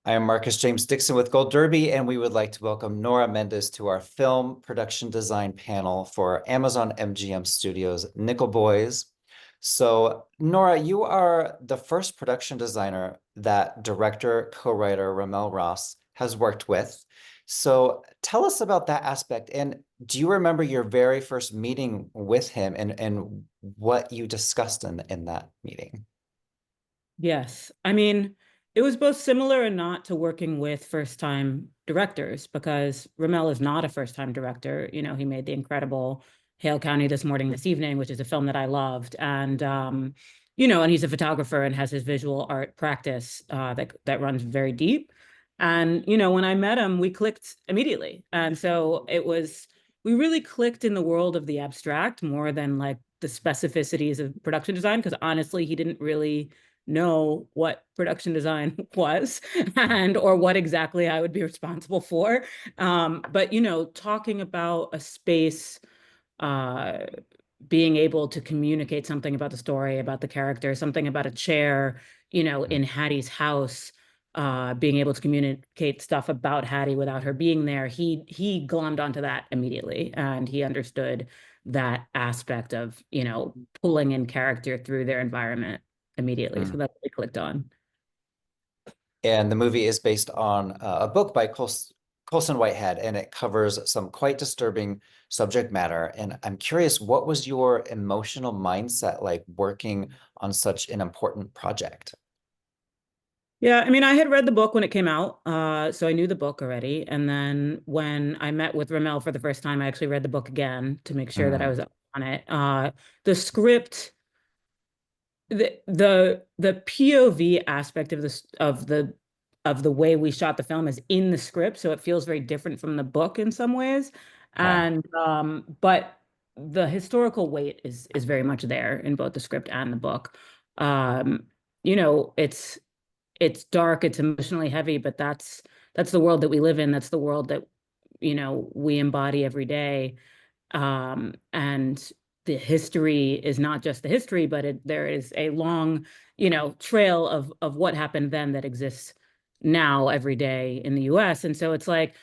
I am Marcus James Dixon with Gold Derby, and we would like to welcome Nora Mendis to our film production design panel for Amazon MGM Studios' Nickel Boys. So, Nora, you are the first production designer that director, co-writer RaMell Ross has worked with. So, tell us about that aspect. And do you remember your very first meeting with him and what you discussed in that meeting? Yes. I mean, it was both similar and not to working with first-time directors because RaMell is not a first-time director. You know, he made the incredible Hale County This Morning, This Evening, which is a film that I loved. And, and he's a photographer and has his visual art practice that runs very deep. And, when I met him, we clicked immediately. And so we really clicked in the world of the abstract more than like the specificities of production design, because honestly, he didn't really know what production design was or what exactly I would be responsible for. But, talking about a space, being able to communicate something about the story, about the character, something about a chair, in Hattie's house, being able to communicate stuff about Hattie without her being there, he glommed onto that immediately. And he understood that aspect of, pulling in character through their environment immediately. So that's what we clicked on. And the movie is based on a book by Colson Whitehead, and it covers some quite disturbing subject matter. And I'm curious, what was your emotional mindset like working on such an important project? Yeah, I mean, I had read the book when it came out, so I knew the book already. And then when I met with RaMell for the first time, I actually read the book again to make sure that I was up on it. The script, the POV aspect of this of the way we shot the film is in the script, so it feels very different from the book in some ways. And but the historical weight is very much there in both the script and the book. It's dark, it's emotionally heavy, but that's the world that we live in. That's the world that we embody every day. And the history is not just the history, but there is a long, trail of what happened then that exists now every day in the US. And so it's like,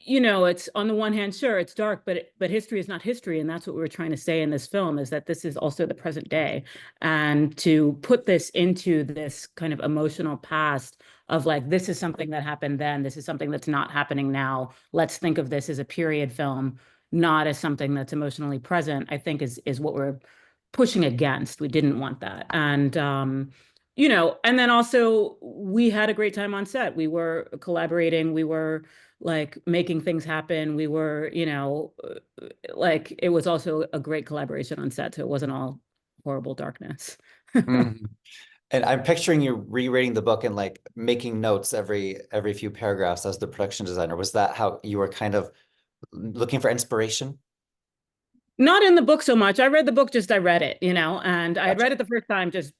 it's on the one hand, sure, it's dark, but history is not history. And that's what we were trying to say in this film, is that this is also the present day. And to put this into this kind of emotional past of like, this is something that happened then, this is something that's not happening now. Let's think of this as a period film, not as something that's emotionally present, I think is what we're pushing against. We didn't want that. And and then also we had a great time on set. We were collaborating, we were like making things happen. We were, like it was also a great collaboration on set. So it wasn't all horrible darkness. Mhm. And I'm picturing you rereading the book and like making notes every few paragraphs as the production designer. Was that how you were kind of looking for inspiration? Not in the book so much. I read the book, just I read it, and I had read Gotcha. it the first time, just,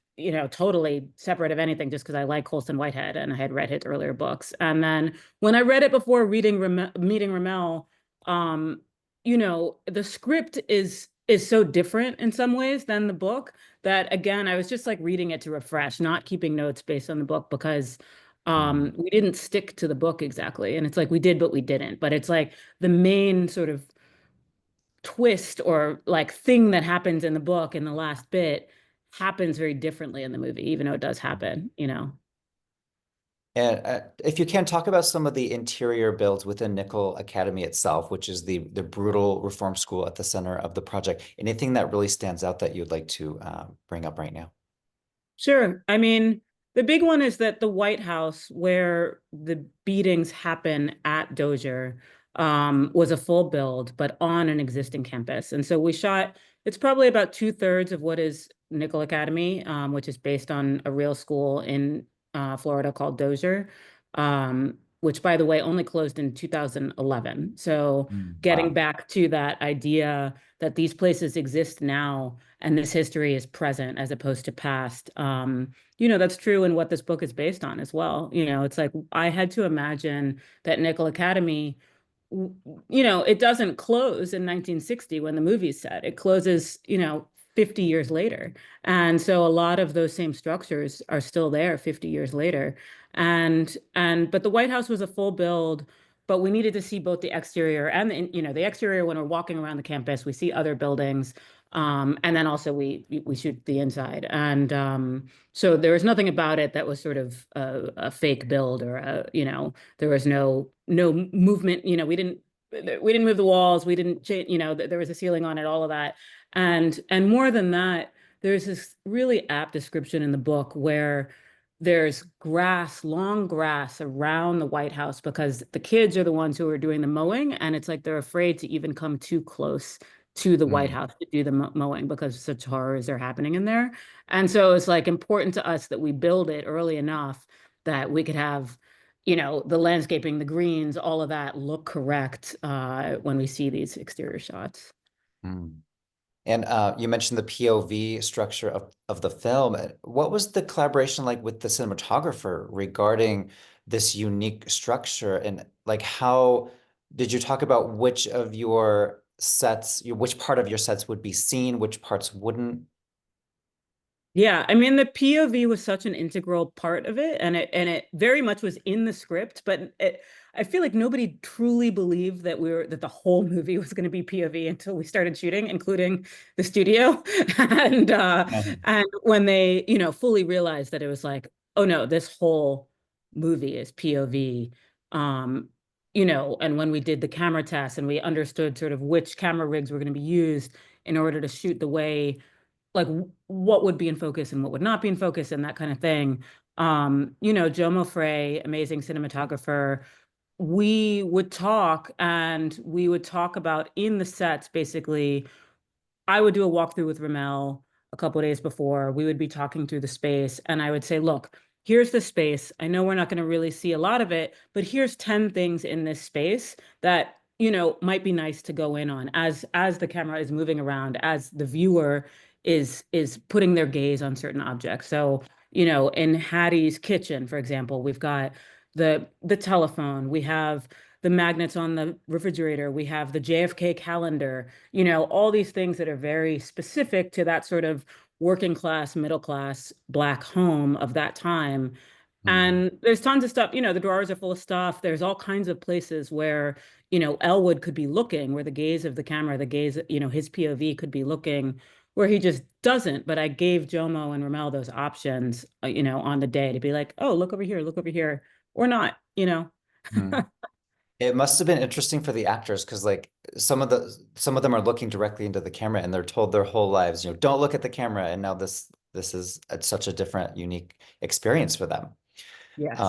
totally separate of anything, just because I like Colson Whitehead and I had read his earlier books. And then when I read it before meeting RaMell, the script is so different in some ways than the book that, again, I was just like reading it to refresh, not keeping notes based on the book, because we didn't stick to the book exactly. And it's like we did, but we didn't. But it's like the main sort of twist or like thing that happens in the book in the last bit happens very differently in the movie, even though it does happen. And if you can talk about some of the interior builds within Nickel Academy itself, which is the brutal reform school at the center of the project, anything that really stands out that you'd like to bring up right now? Sure. I mean, the big one is that the White House, where the beatings happen at Dozier, was a full build, but on an existing campus. And so we shot, it's probably about 2/3 of what is Nickel Academy, which is based on a real school in Florida called Dozier, which, by the way, only closed in 2011. So getting Wow. back to that idea that these places exist now and this history is present as opposed to past. That's true in what this book is based on as well. It's like I had to imagine that Nickel Academy, it doesn't close in 1960 when the movie's set. It closes, 50 years later. And so a lot of those same structures are still there 50 years later. But the White House was a full build, but we needed to see both the exterior and the exterior. When we're walking around the campus, we see other buildings. And then also we shoot the inside. And so there was nothing about it that was sort of a fake build, or there was no movement. We didn't move the walls. We didn't change, there was a ceiling on it, all of that. And more than that, there's this really apt description in the book where there's grass, long grass around the White House, because the kids are the ones who are doing the mowing, and it's like they're afraid to even come too close to the White Mm, House to do the mowing because such horrors are happening in there. And so it's like important to us that we build it early enough that we could have, the landscaping, the greens, all of that look correct when we see these exterior shots. mm. And you mentioned the POV structure of the film. What was the collaboration like with the cinematographer regarding this unique structure? And like, how did you talk about which of your sets, which part of your sets would be seen, which parts wouldn't? Yeah, I mean the POV was such an integral part of it, and it very much was in the script, but I feel like nobody truly believed that the whole movie was going to be POV until we started shooting, including the studio. And Mhm. and when they, fully realized that it was like, oh no, this whole movie is POV. Um, and when we did the camera test and we understood sort of which camera rigs were going to be used in order to shoot the way, like what would be in focus and what would not be in focus and that kind of thing. Jomo Frey, amazing cinematographer, we would talk about in the sets basically. I would do a walkthrough with RaMell a couple of days before. We would be talking through the space, and I would say, look, here's the space. I know we're not going to really see a lot of it, but here's 10 things in this space that, might be nice to go in on as the camera is moving around, as the viewer is putting their gaze on certain objects. So, in Hattie's kitchen, for example, we've got the telephone, we have the magnets on the refrigerator, we have the JFK calendar, all these things that are very specific to that sort of working class, middle class Black home of that time. Mm, And there's tons of stuff, the drawers are full of stuff. There's all kinds of places where, Elwood could be looking, where the gaze of the camera, the gaze, his POV could be looking, where he just doesn't. But I gave Jomo and Ramel those options, on the day to be like, oh, look over here, or not. mm. It must have been interesting for the actors because like some of them are looking directly into the camera and they're told their whole lives, don't look at the camera. And now this is such a different, unique experience for them. Yes.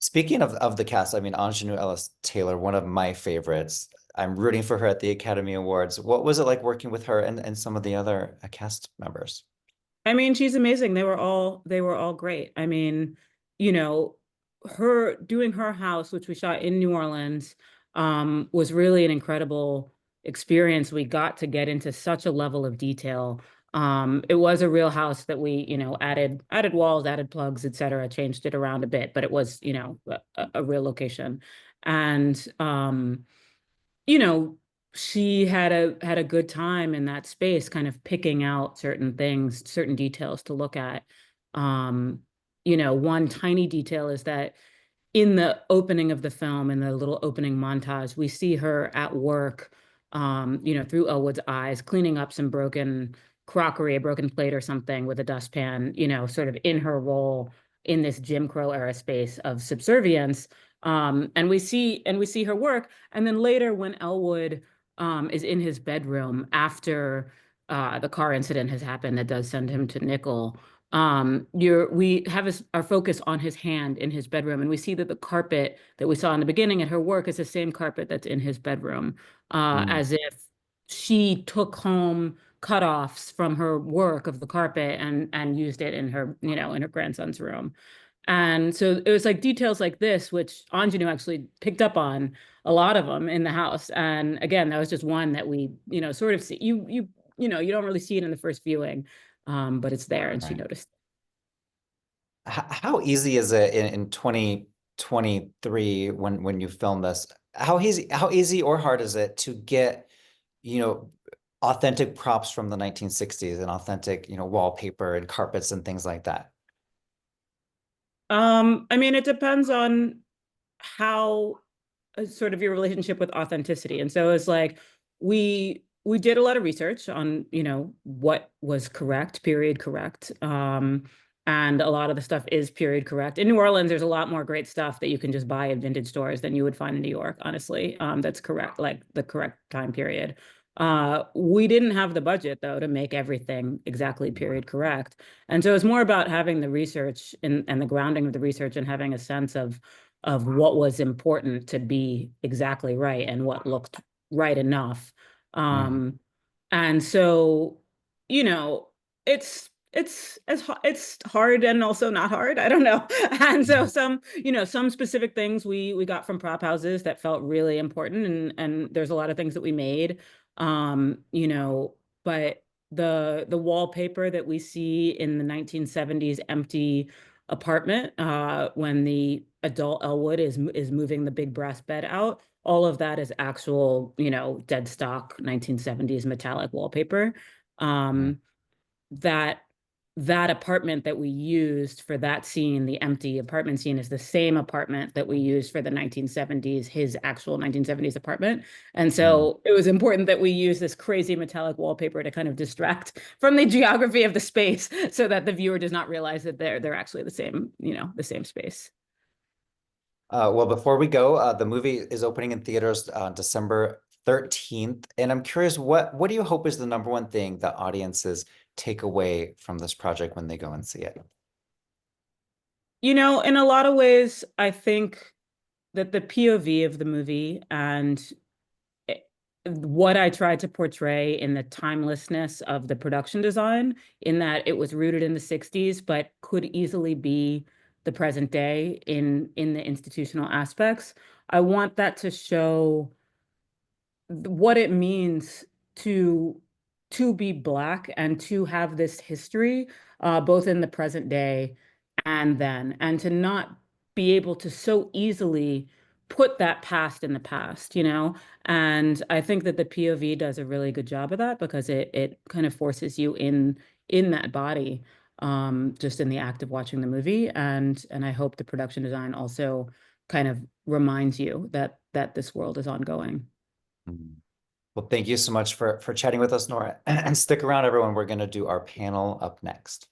Speaking of the cast, I mean, Anjanou Ellis-Taylor, one of my favorites. I'm rooting for her at the Academy Awards. What was it like working with her and some of the other cast members? I mean, she's amazing. They were all great. I mean, you know, her doing her house, which we shot in New Orleans, was really an incredible experience. We got to get into such a level of detail. It was a real house that we, added walls, added plugs, et cetera, changed it around a bit, but it was, a real location. And you know, she had a good time in that space, kind of picking out certain things, certain details to look at. Um, one tiny detail is that in the opening of the film, in the little opening montage, we see her at work, through Elwood's eyes, cleaning up some broken crockery, a broken plate or something with a dustpan, sort of in her role in this Jim Crow era space of subservience. And we see her work. And then later when Elwood is in his bedroom after the car incident has happened that does send him to nickel, we have our focus on his hand in his bedroom, and we see that the carpet that we saw in the beginning at her work is the same carpet that's in his bedroom, Mm, as if she took home cutoffs from her work of the carpet and used it in her, in her grandson's room. And so it was like details like this, which Anjanou actually picked up on a lot of them in the house. And again, that was just one that we, sort of see. You don't really see it in the first viewing, but it's there, and she right. noticed. How easy is it in 2023 when you film this? How easy or hard is it to get, you know, authentic props from the 1960s and authentic, wallpaper and carpets and things like that? I mean, it depends on how sort of your relationship with authenticity. And so it's like we did a lot of research on, what was correct, period correct. And a lot of the stuff is period correct. In New Orleans, there's a lot more great stuff that you can just buy at vintage stores than you would find in New York, honestly. That's correct, like the correct time period. We didn't have the budget though to make everything exactly period correct. And so it's more about having the research and the grounding of the research and having a sense of what was important to be exactly right and what looked right enough. Mhm. And so, you know, it's hard and also not hard. I don't know. And so some specific things we got from prop houses that felt really important, and there's a lot of things that we made. But the wallpaper that we see in the 1970s empty apartment, when the adult Elwood is moving the big brass bed out, all of that is actual, dead stock 1970s metallic wallpaper. Mhm. Um, that that apartment that we used for that scene, the empty apartment scene, is the same apartment that we used for the 1970s, his actual 1970s apartment. And Mhm. so it was important that we use this crazy metallic wallpaper to kind of distract from the geography of the space so that the viewer does not realize that they're actually the same space. Well, before we go, the movie is opening in theaters on December 13th. And I'm curious, what do you hope is the number one thing that audiences take away from this project when they go and see it? In a lot of ways, I think that the POV of the movie and what I tried to portray in the timelessness of the production design, in that it was rooted in the 60s, but could easily be the present day in the institutional aspects. I want that to show what it means to to be Black and to have this history, both in the present day and then, and to not be able to so easily put that past in the past, And I think that the POV does a really good job of that because it kind of forces you in that body, just in the act of watching the movie. And I hope the production design also kind of reminds you that this world is ongoing. Mhm. Well, thank you so much for chatting with us, Nora. And stick around, everyone. We're going to do our panel up next.